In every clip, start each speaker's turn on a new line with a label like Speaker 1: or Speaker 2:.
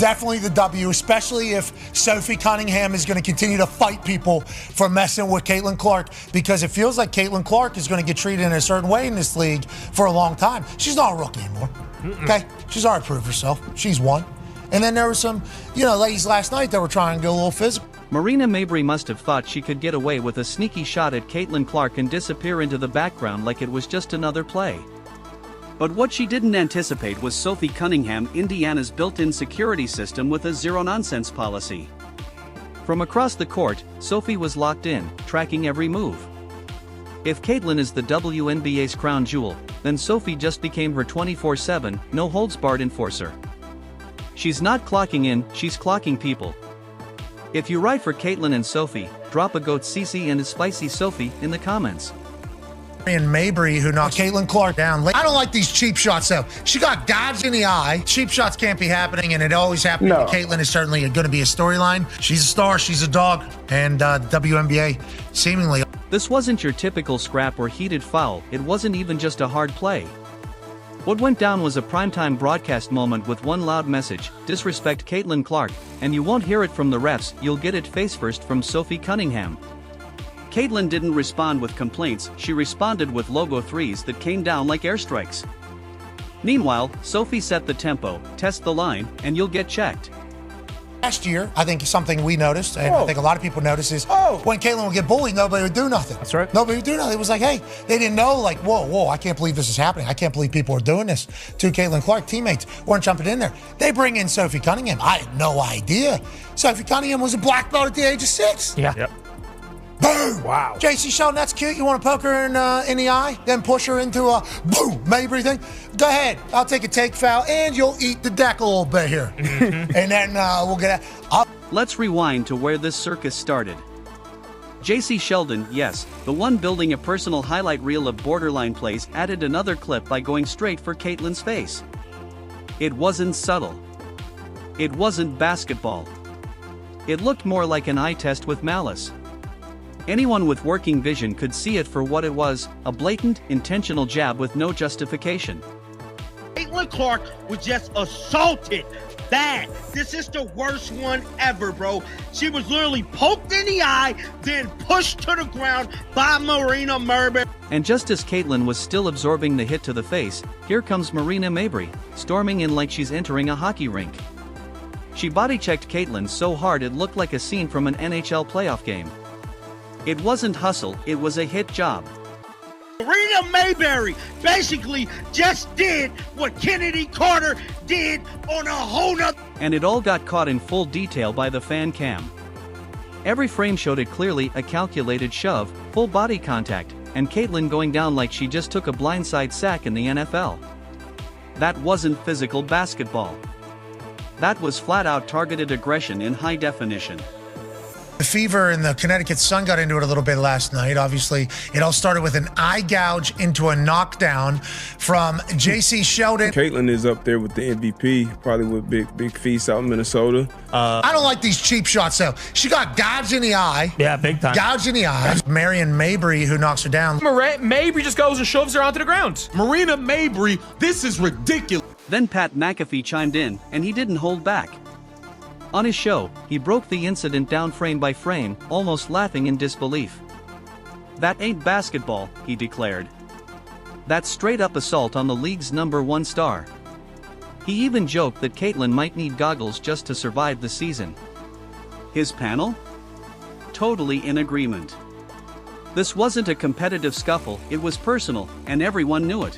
Speaker 1: Definitely the W, especially if Sophie Cunningham is going to continue to fight people for messing with Caitlin Clark, because it feels like Caitlin Clark is going to get treated in a certain way in this league for a long time. She's not a rookie anymore. Okay? She's already proved herself. She's won. And then there were some, ladies last night that were trying to go a little physical.
Speaker 2: Marina Mabrey must have thought she could get away with a sneaky shot at Caitlin Clark and disappear into the background like it was just another play. But what she didn't anticipate was Sophie Cunningham, Indiana's built-in security system with a zero-nonsense policy. From across the court, Sophie was locked in, tracking every move. If Caitlin is the WNBA's crown jewel, then Sophie just became her 24/7, no-holds-barred enforcer. She's not clocking in, she's clocking people. If you ride for Caitlin and Sophie, drop a goat CC and a spicy Sophie in the comments.
Speaker 1: Marina Mabrey, who knocked Caitlin Clark down. I don't like these cheap shots, though. She got gouged in the eye. Cheap shots can't be happening, and it always happens. No. Caitlin is certainly going to be a storyline. She's a star. She's a dog. And WNBA, seemingly.
Speaker 2: This wasn't your typical scrap or heated foul. It wasn't even just a hard play. What went down was a primetime broadcast moment with one loud message: disrespect Caitlin Clark, and you won't hear it from the refs, you'll get it face first from Sophie Cunningham. Caitlin didn't respond with complaints, she responded with logo threes that came down like airstrikes. Meanwhile, Sophie set the tempo, test the line, and you'll get checked.
Speaker 1: Last year, I think something we noticed, and I think a lot of people noticed, is when Caitlin would get bullied, nobody would do nothing.
Speaker 3: That's right.
Speaker 1: Nobody would do nothing. It was like, hey, they didn't know, like, whoa, I can't believe this is happening. I can't believe people are doing this to Caitlin Clark. Teammates weren't jumping in there. They bring in Sophie Cunningham. I had no idea. Sophie Cunningham was a black belt at the age of 6.
Speaker 3: Yeah. Yep.
Speaker 1: Boom!
Speaker 3: Wow.
Speaker 1: JC Sheldon, that's cute. You want to poke her in the eye, then push her into a boom Mabrey thing? Go ahead. I'll take a take foul, and you'll eat the deck a little bit here. And then we'll get out.
Speaker 2: Let's rewind to where this circus started. JC Sheldon, yes, the one building a personal highlight reel of borderline plays, added another clip by going straight for Caitlin's face. It wasn't subtle. It wasn't basketball. It looked more like an eye test with malice. Anyone with working vision could see it for what it was, a blatant, intentional jab with no justification.
Speaker 4: Caitlin Clark was just assaulted. Bad. This is the worst one ever, bro. She was literally poked in the eye, then pushed to the ground by Marina Mabrey.
Speaker 2: And just as Caitlin was still absorbing the hit to the face, here comes Marina Mabrey, storming in like she's entering a hockey rink. She body-checked Caitlin so hard it looked like a scene from an NHL playoff game. It wasn't hustle, it was a hit job.
Speaker 4: Marina Mabrey basically just did what Kennedy Carter did on a whole nother.
Speaker 2: And it all got caught in full detail by the fan cam. Every frame showed it clearly, a calculated shove, full body contact, and Caitlin going down like she just took a blindside sack in the NFL. That wasn't physical basketball. That was flat-out targeted aggression in high definition.
Speaker 1: The Fever and the Connecticut Sun got into it a little bit last night. Obviously, it all started with an eye gouge into a knockdown from JC Sheldon.
Speaker 5: Caitlin is up there with the MVP, probably with big feast out in Minnesota.
Speaker 1: I don't like these cheap shots, though. She got gouged in the eye.
Speaker 3: Yeah, big time.
Speaker 1: Gouged in the eye. Marina Mabrey, who knocks her down.
Speaker 3: Mabrey just goes and shoves her onto the ground.
Speaker 6: Marina Mabrey, this is ridiculous.
Speaker 2: Then Pat McAfee chimed in, and he didn't hold back. On his show, he broke the incident down frame by frame, almost laughing in disbelief. That ain't basketball, he declared. That's straight-up assault on the league's #1 star. He even joked that Caitlin might need goggles just to survive the season. His panel? Totally in agreement. This wasn't a competitive scuffle, it was personal, and everyone knew it.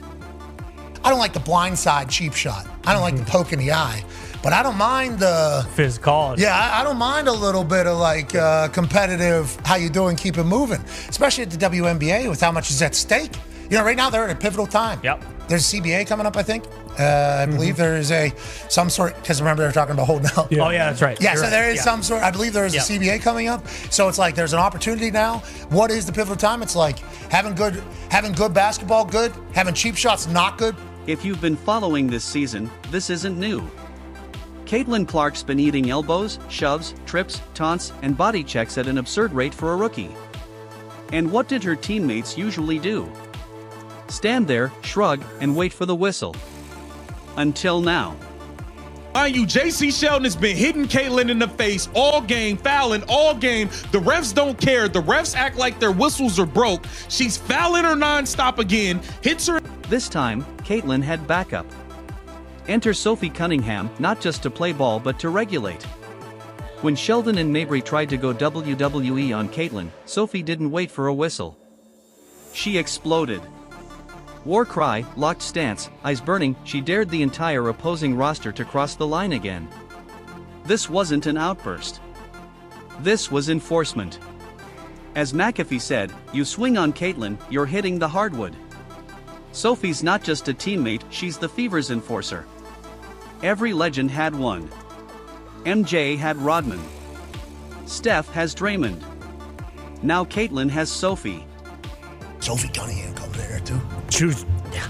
Speaker 1: I don't like the blindside cheap shot. I don't like the poke in the eye. But I don't mind the
Speaker 3: physical.
Speaker 1: Yeah, I don't mind a little bit of like competitive, how you doing, keep it moving. Especially at the WNBA with how much is at stake. You know, right now they're at a pivotal time.
Speaker 3: Yep.
Speaker 1: There's CBA coming up, I think. I believe there is some sort, because remember they were talking about holding out.
Speaker 3: Yeah. Oh yeah, that's right.
Speaker 1: Yeah, so there is some sort, I believe there is a CBA coming up. So it's like there's an opportunity now. What is the pivotal time? It's like having good basketball, good, having cheap shots, not good.
Speaker 2: If you've been following this season, this isn't new. Caitlin Clark's been eating elbows, shoves, trips, taunts, and body checks at an absurd rate for a rookie. And what did her teammates usually do? Stand there, shrug, and wait for the whistle. Until now.
Speaker 6: Mind you, JC Sheldon has been hitting Caitlyn in the face all game, fouling all game. The refs don't care. The refs act like their whistles are broke. She's fouling her nonstop again, hits her.
Speaker 2: This time, Caitlyn had backup. Enter Sophie Cunningham, not just to play ball but to regulate. When Sheldon and Mabrey tried to go WWE on Caitlyn, Sophie didn't wait for a whistle. She exploded. War cry, locked stance, eyes burning, she dared the entire opposing roster to cross the line again. This wasn't an outburst. This was enforcement. As McAfee said, you swing on Caitlyn, you're hitting the hardwood. Sophie's not just a teammate, she's the Fever's enforcer. Every legend had one. MJ had Rodman. Steph has Draymond. Now Caitlyn has Sophie.
Speaker 1: Sophie Cunningham comes in there too.
Speaker 7: She was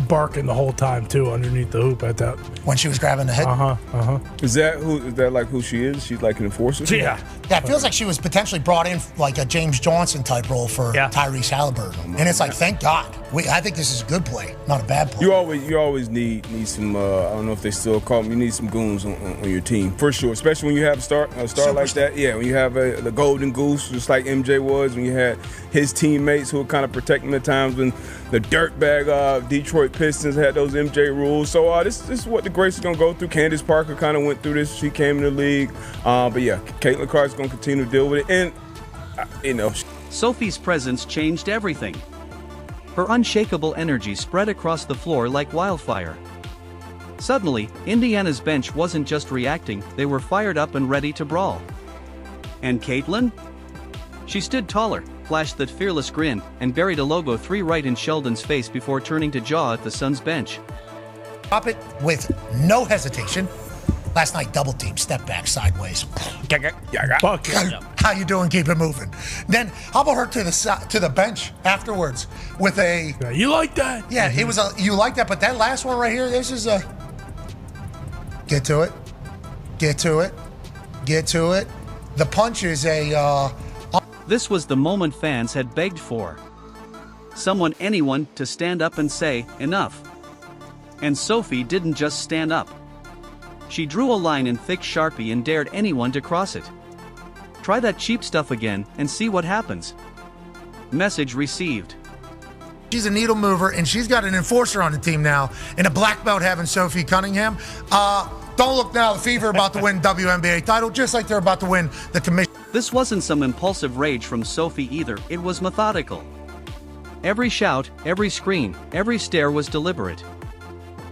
Speaker 7: barking the whole time too underneath the hoop at that.
Speaker 1: When she was grabbing the head.
Speaker 5: Is that like who she is? She's like an enforcer?
Speaker 7: Yeah.
Speaker 1: Yeah, it feels like she was potentially brought in like a James Johnson type role for Tyrese Halliburton. And it's like, thank God. I think this is a good play, not a bad play.
Speaker 5: You always need some. I don't know if they still call them. You need some goons on your team for sure, especially when you have a star like that. Yeah, when you have the golden goose, just like MJ was, when you had his teammates who would kind of protect him at times when the dirtbag Detroit Pistons had those MJ rules. So this is what the Grace is gonna go through. Candace Parker kind of went through this. She came in the league, but yeah, Caitlyn Clark's gonna continue to deal with it, and
Speaker 2: Sophie's presence changed everything. Her unshakable energy spread across the floor like wildfire. Suddenly, Indiana's bench wasn't just reacting, they were fired up and ready to brawl. And Caitlyn? She stood taller, flashed that fearless grin, and buried a logo 3 right in Sheldon's face before turning to jaw at the Suns bench.
Speaker 1: Drop it with no hesitation. Last night, double team, step back, sideways. How you doing? Keep it moving. Then how about her to the bench afterwards with a?
Speaker 7: You like that?
Speaker 1: Yeah, it was a. You like that, but that last one right here, this is a. Get to it, get to it, get to it. The punch is a.
Speaker 2: This was the moment fans had begged for. Anyone to stand up and say, enough. And Sophie didn't just stand up. She drew a line in thick Sharpie and dared anyone to cross it. Try that cheap stuff again and see what happens. Message received.
Speaker 1: She's a needle mover, and she's got an enforcer on the team now, and a black belt having Sophie Cunningham. Don't look now, the Fever about to win WNBA title, just like they're about to win the commission.
Speaker 2: This wasn't some impulsive rage from Sophie either, it was methodical. Every shout, every scream, every stare was deliberate.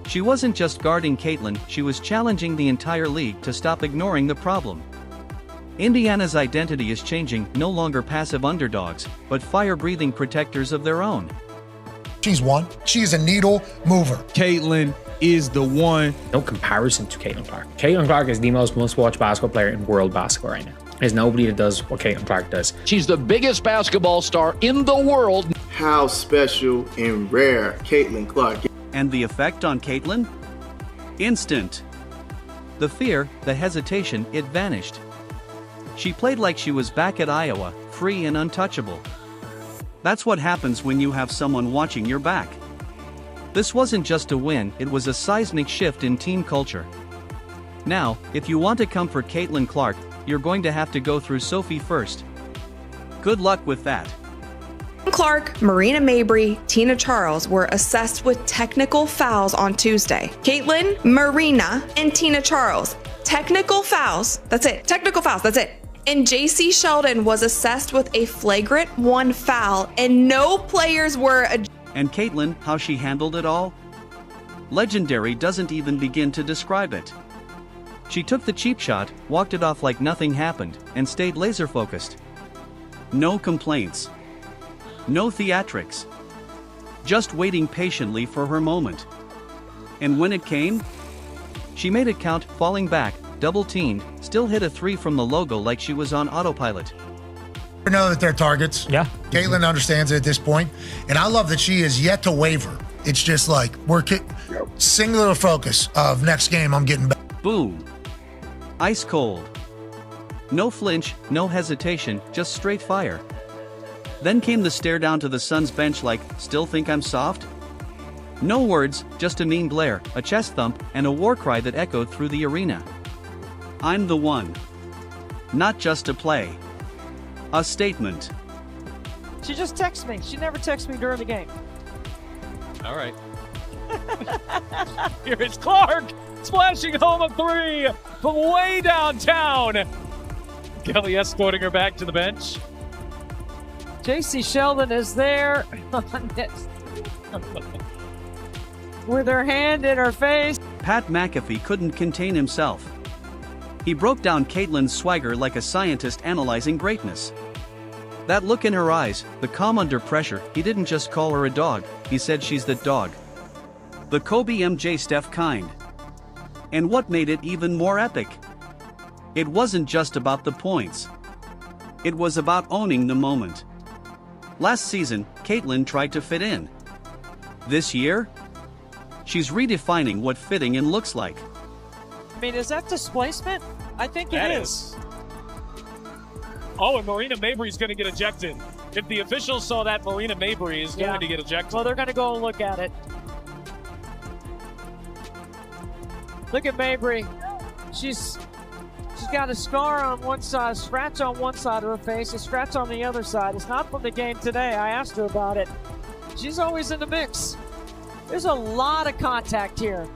Speaker 2: She wasn't just guarding Caitlyn, she was challenging the entire league to stop ignoring the problem. Indiana's identity is changing, no longer passive underdogs, but fire-breathing protectors of their own.
Speaker 1: She's one. She's a needle mover.
Speaker 6: Caitlyn is the one.
Speaker 8: No comparison to Caitlyn Clark. Caitlyn Clark is the most must-watch basketball player in world basketball right now. There's nobody that does what Caitlyn Clark does.
Speaker 9: She's the biggest basketball star in the world.
Speaker 10: How special and rare Caitlyn Clark is.
Speaker 2: And the effect on Caitlyn? Instant. The fear, the hesitation, it vanished. She played like she was back at Iowa, free and untouchable. That's what happens when you have someone watching your back. This wasn't just a win, it was a seismic shift in team culture. Now, if you want to comfort Caitlyn Clark, you're going to have to go through Sophie first. Good luck with that.
Speaker 11: Clark, Marina Mabrey, Tina Charles were assessed with technical fouls on Tuesday. Caitlyn, Marina, and Tina Charles. Technical fouls. That's it. Technical fouls. That's it. And JC Sheldon was assessed with a flagrant 1 foul, and no players were.
Speaker 2: And Caitlyn, how she handled it all? Legendary doesn't even begin to describe it. She took the cheap shot, walked it off like nothing happened, and stayed laser focused. No complaints. No theatrics. Just waiting patiently for her moment. And when it came, she made it count, falling back, double-teamed, still hit a 3 from the logo like she was on autopilot.
Speaker 1: We know that they're targets.
Speaker 7: Yeah.
Speaker 1: Caitlyn understands it at this point, and I love that she is yet to waver. It's just like, we're singular focus of next game, I'm getting back.
Speaker 2: Boom. Ice cold. No flinch, no hesitation, just straight fire. Then came the stare down to the Suns bench like, still think I'm soft? No words, just a mean glare, a chest thump, and a war cry that echoed through the arena. I'm the one. Not just a play. A statement.
Speaker 12: She just texts me. She never texts me during the game.
Speaker 3: All right. Here is Clark splashing home a three from way downtown. Kelly escorting her back to the bench.
Speaker 12: JC Sheldon is there with her hand in her face.
Speaker 2: Pat McAfee couldn't contain himself. He broke down Caitlin's swagger like a scientist analyzing greatness. That look in her eyes, the calm under pressure, he didn't just call her a dog, he said she's that dog. The Kobe MJ Steph kind. And what made it even more epic? It wasn't just about the points. It was about owning the moment. Last season, Caitlin tried to fit in. This year, she's redefining what fitting in looks like.
Speaker 12: I mean, is that displacement? I think it is.
Speaker 3: Oh, and Marina Mabrey's going to get ejected. If the officials saw that, Marina Mabrey is going to get ejected.
Speaker 12: Well, they're going to go and look at it. Look at Mabrey. She's got a scar on one side, a scratch on one side of her face, a scratch on the other side. It's not from the game today. I asked her about it. She's always in the mix. There's a lot of contact here.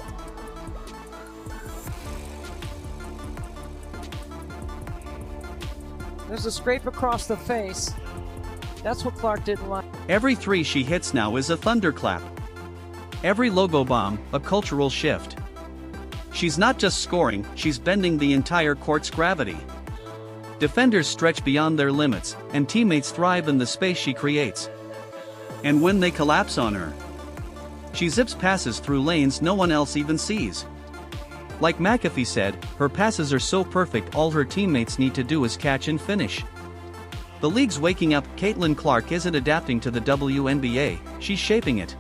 Speaker 12: There's a scrape across the face. That's what Clark didn't like.
Speaker 2: Every three she hits now is a thunderclap. Every logo bomb, a cultural shift. She's not just scoring, she's bending the entire court's gravity. Defenders stretch beyond their limits, and teammates thrive in the space she creates. And when they collapse on her, she zips passes through lanes no one else even sees. Like McAfee said, her passes are so perfect all her teammates need to do is catch and finish. The league's waking up. Caitlin Clark isn't adapting to the WNBA, she's shaping it.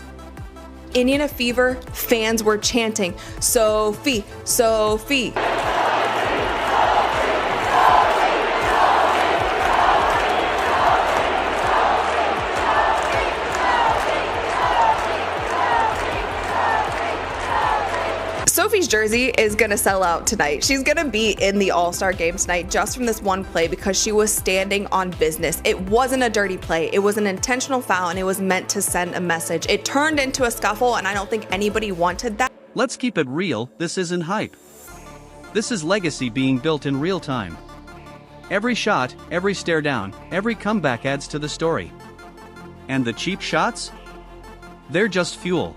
Speaker 11: Indiana Fever fans were chanting, Sophie, Sophie. Sophie's jersey is going to sell out tonight. She's going to be in the All-Star game tonight just from this one play because she was standing on business. It wasn't a dirty play. It was an intentional foul and it was meant to send a message. It turned into a scuffle and I don't think anybody wanted that.
Speaker 2: Let's keep it real, this isn't hype. This is legacy being built in real time. Every shot, every stare down, every comeback adds to the story. And the cheap shots? They're just fuel.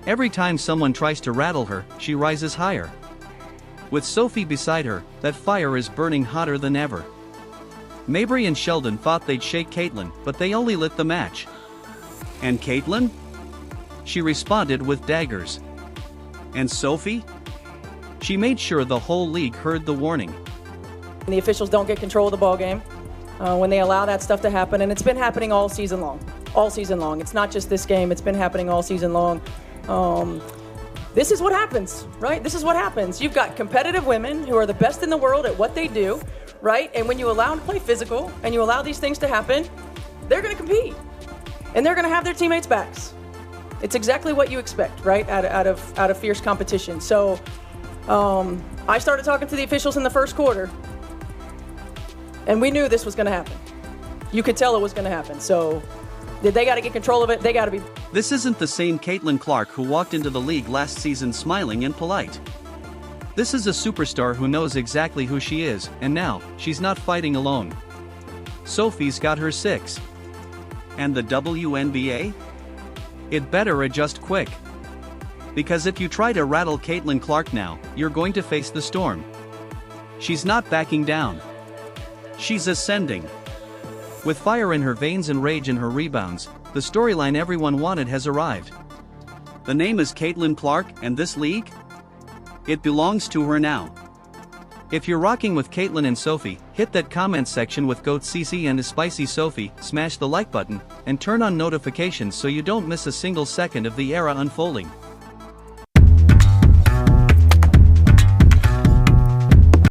Speaker 2: Every time someone tries to rattle her, she rises higher. With Sophie beside her, that fire is burning hotter than ever. Mabrey and Sheldon thought they'd shake Caitlin, but they only lit the match. And Caitlin? She responded with daggers. And Sophie? She made sure the whole league heard the warning.
Speaker 13: The officials don't get control of the ball game when they allow that stuff to happen, and it's been happening all season long. All season long. It's not just this game, it's been happening all season long. This is what happens, right? This is what happens. You've got competitive women who are the best in the world at what they do, right? And when you allow them to play physical and you allow these things to happen, they're going to compete and they're going to have their teammates' backs. It's exactly what you expect, right? Out of fierce competition. So I started talking to the officials in the first quarter, and we knew this was going to happen. You could tell it was going to happen. So they got to get control of it. They got to be.
Speaker 2: This isn't the same Caitlin Clark who walked into the league last season smiling and polite. This is a superstar who knows exactly who she is, and now, she's not fighting alone. Sophie's got her 6. And the WNBA? It better adjust quick. Because if you try to rattle Caitlin Clark now, you're going to face the storm. She's not backing down. She's ascending. With fire in her veins and rage in her rebounds, the storyline everyone wanted has arrived. The name is Caitlin Clark, and this league? It belongs to her now. If you're rocking with Caitlin and Sophie, hit that comment section with Goat CC and a Spicy Sophie, smash the like button, and turn on notifications so you don't miss a single second of the era unfolding.